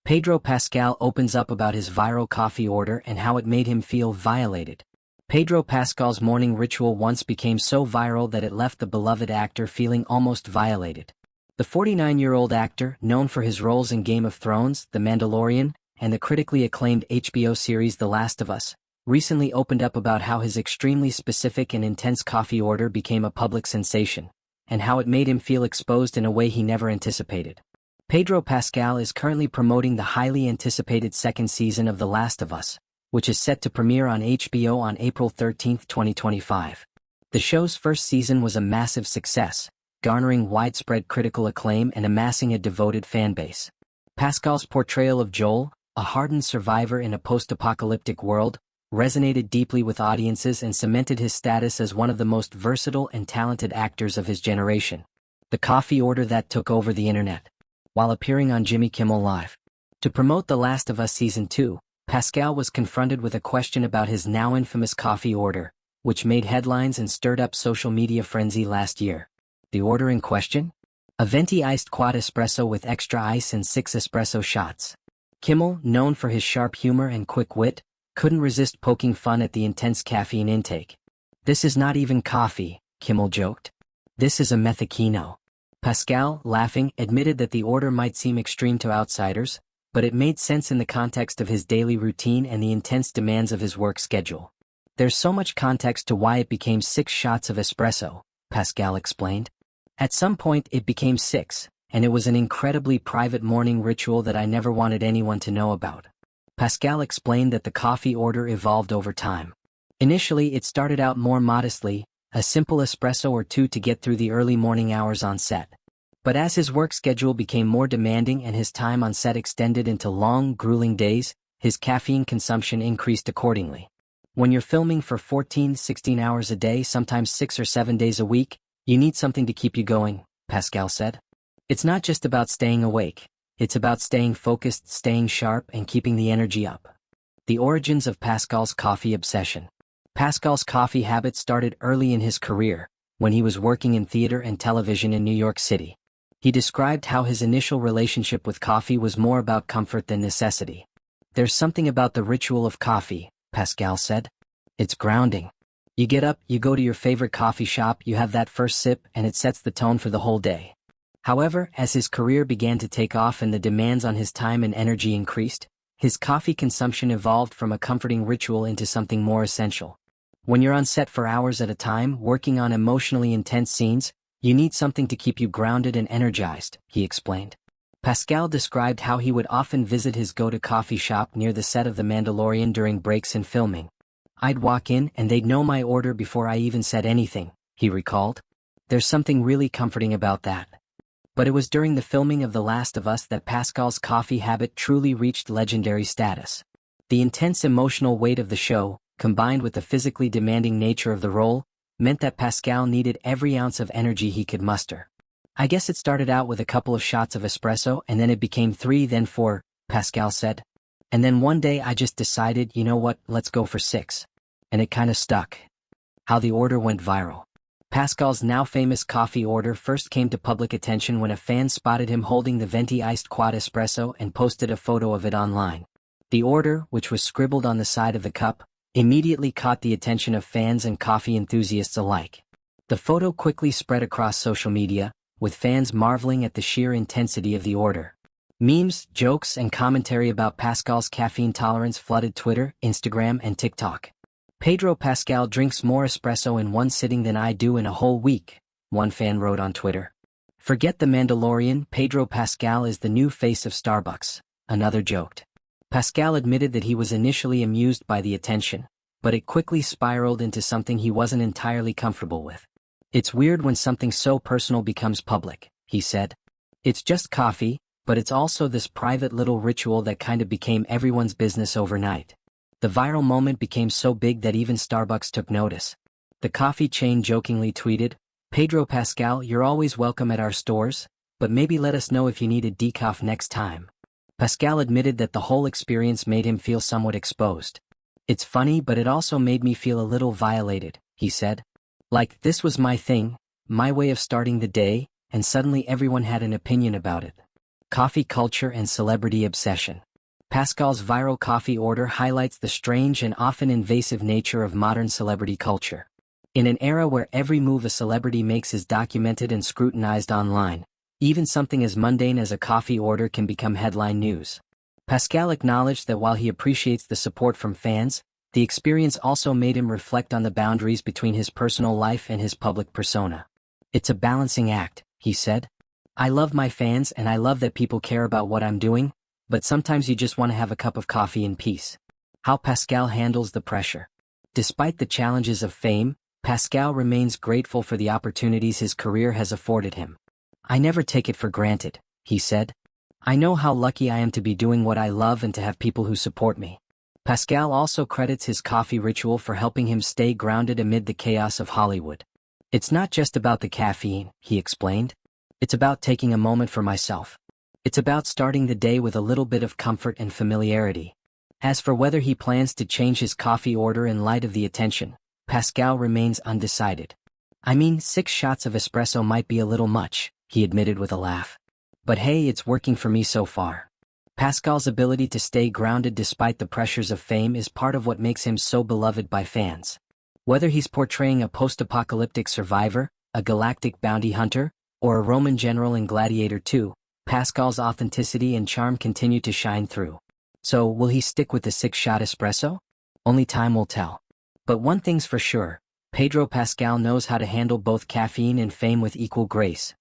Pedro Pascal opens up about his viral coffee order and how it made him feel violated. Pedro Pascal's morning ritual once became so viral that it left the beloved actor feeling almost violated. The 49-year-old actor, known for his roles in Game of Thrones, The Mandalorian, and the critically acclaimed HBO series The Last of Us, recently opened up about how his extremely specific and intense coffee order became a public sensation, and how it made him feel exposed in a way he never anticipated. Pedro Pascal is currently promoting the highly anticipated second season of The Last of Us, which is set to premiere on HBO on April 13, 2025. The show's first season was a massive success, garnering widespread critical acclaim and amassing a devoted fanbase. Pascal's portrayal of Joel, a hardened survivor in a post-apocalyptic world, resonated deeply with audiences and cemented his status as one of the most versatile and talented actors of his generation. The coffee order that took over the internet. While appearing on Jimmy Kimmel Live to promote The Last of Us Season 2, Pascal was confronted with a question about his now infamous coffee order, which made headlines and stirred up social media frenzy last year. The order in question? A venti iced quad espresso with extra ice and 6 espresso shots. Kimmel, known for his sharp humor and quick wit, couldn't resist poking fun at the intense caffeine intake. "This is not even coffee," Kimmel joked. "This is a methicino." Pascal, laughing, admitted that the order might seem extreme to outsiders, but it made sense in the context of his daily routine and the intense demands of his work schedule. "There's so much context to why it became 6 shots of espresso," Pascal explained. "At some point it became 6, and it was an incredibly private morning ritual that I never wanted anyone to know about." Pascal explained that the coffee order evolved over time. Initially it started out more modestly, a simple espresso or two to get through the early morning hours on set. But as his work schedule became more demanding and his time on set extended into long, grueling days, his caffeine consumption increased accordingly. "When you're filming for 14-16 hours a day, sometimes 6 or 7 days a week, you need something to keep you going," Pascal said. "It's not just about staying awake, it's about staying focused, staying sharp, and keeping the energy up." The origins of Pascal's coffee obsession. Pascal's coffee habit started early in his career, when he was working in theater and television in New York City. He described how his initial relationship with coffee was more about comfort than necessity. "There's something about the ritual of coffee," Pascal said. "It's grounding. You get up, you go to your favorite coffee shop, you have that first sip, and it sets the tone for the whole day." However, as his career began to take off and the demands on his time and energy increased, his coffee consumption evolved from a comforting ritual into something more essential. "When you're on set for hours at a time, working on emotionally intense scenes, you need something to keep you grounded and energized," he explained. Pascal described how he would often visit his go-to coffee shop near the set of The Mandalorian during breaks in filming. "I'd walk in and they'd know my order before I even said anything," he recalled. "There's something really comforting about that." But it was during the filming of The Last of Us that Pascal's coffee habit truly reached legendary status. The intense emotional weight of the show, combined with the physically demanding nature of the role, meant that Pascal needed every ounce of energy he could muster. "I guess it started out with a couple of shots of espresso and then it became 3, then 4, Pascal said. "And then one day I just decided, you know what, let's go for 6. And it kinda stuck." How the order went viral. Pascal's now famous coffee order first came to public attention when a fan spotted him holding the venti iced quad espresso and posted a photo of it online. The order, which was scribbled on the side of the cup, immediately caught the attention of fans and coffee enthusiasts alike. The photo quickly spread across social media, with fans marveling at the sheer intensity of the order. Memes, jokes, and commentary about Pascal's caffeine tolerance flooded Twitter, Instagram, and TikTok. "Pedro Pascal drinks more espresso in one sitting than I do in a whole week," one fan wrote on Twitter. "Forget The Mandalorian, Pedro Pascal is the new face of Starbucks," another joked. Pascal admitted that he was initially amused by the attention, but it quickly spiraled into something he wasn't entirely comfortable with. "It's weird when something so personal becomes public," he said. "It's just coffee, but it's also this private little ritual that kind of became everyone's business overnight." The viral moment became so big that even Starbucks took notice. The coffee chain jokingly tweeted, "Pedro Pascal, you're always welcome at our stores, but maybe let us know if you need a decaf next time." Pascal admitted that the whole experience made him feel somewhat exposed. "It's funny, but it also made me feel a little violated," he said. "Like, this was my thing, my way of starting the day, and suddenly everyone had an opinion about it." Coffee culture and celebrity obsession. Pascal's viral coffee order highlights the strange and often invasive nature of modern celebrity culture. In an era where every move a celebrity makes is documented and scrutinized online, even something as mundane as a coffee order can become headline news. Pascal acknowledged that while he appreciates the support from fans, the experience also made him reflect on the boundaries between his personal life and his public persona. "It's a balancing act," he said. "I love my fans and I love that people care about what I'm doing, but sometimes you just want to have a cup of coffee in peace." How Pascal handles the pressure. Despite the challenges of fame, Pascal remains grateful for the opportunities his career has afforded him. "I never take it for granted," he said. "I know how lucky I am to be doing what I love and to have people who support me." Pascal also credits his coffee ritual for helping him stay grounded amid the chaos of Hollywood. "It's not just about the caffeine," he explained. "It's about taking a moment for myself. It's about starting the day with a little bit of comfort and familiarity." As for whether he plans to change his coffee order in light of the attention, Pascal remains undecided. "I mean, 6 shots of espresso might be a little much," he admitted with a laugh. "But hey, it's working for me so far." Pascal's ability to stay grounded despite the pressures of fame is part of what makes him so beloved by fans. Whether he's portraying a post-apocalyptic survivor, a galactic bounty hunter, or a Roman general in Gladiator 2, Pascal's authenticity and charm continue to shine through. So, will he stick with the 6-shot espresso? Only time will tell. But one thing's for sure, Pedro Pascal knows how to handle both caffeine and fame with equal grace.